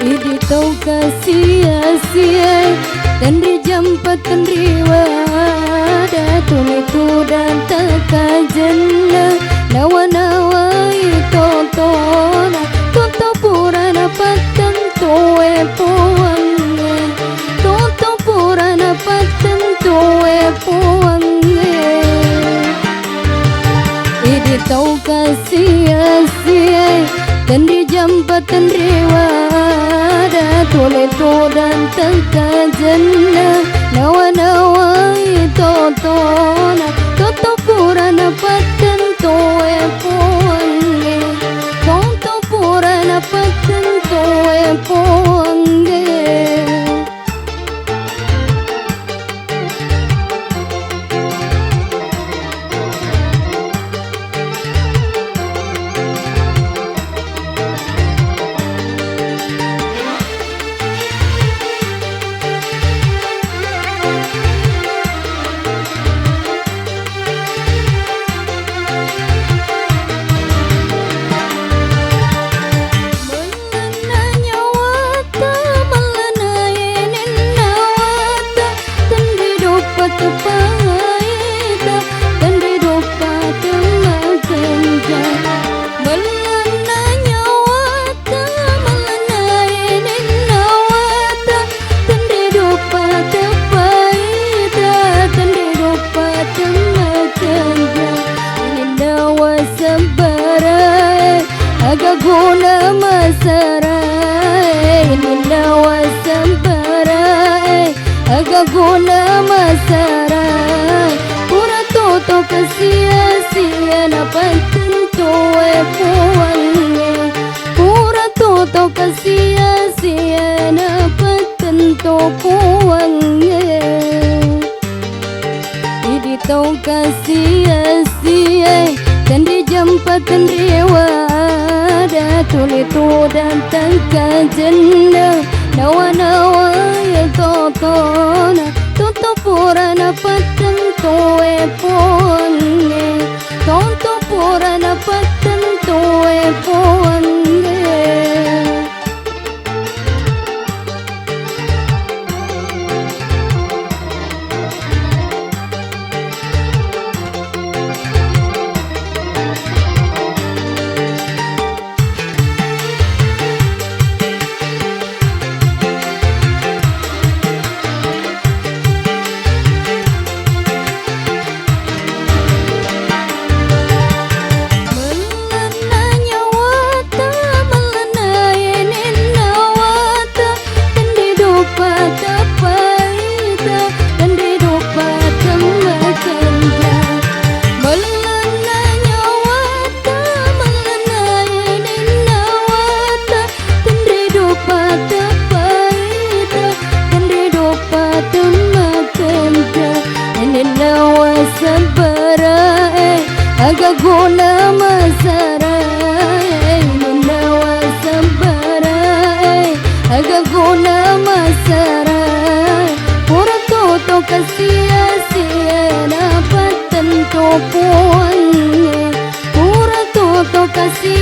Idi tau sia-sia Tandri jampat tandri wada Tuni tu dan taka jannah Nawa-nawa itotona Toto purana patan towe powange Toto purana patan towe powange Idi tau sia-sia Tandri jampat tandri wada Tole to dan taka jannah Nawa-nawa itotona Toto purana patan towe powange Toto purana patan towe powange Guna masarai Ninawa samparai Aga guna masarai Pura toto kasia-sia Napatan towe puwange Pura toto kasia-sia Napatan to puwange Idi tau kasia-sia Tandri jampat tandri wada Tuli tu dan taka jannah Nawa-nawa itotona Toto purana patan towe powange Toto purana patan towe powange Aga guna masarai Ninawa samparai Aga guna masarai Pura toto kasia-sia Napatan to puwange Pura toto kasia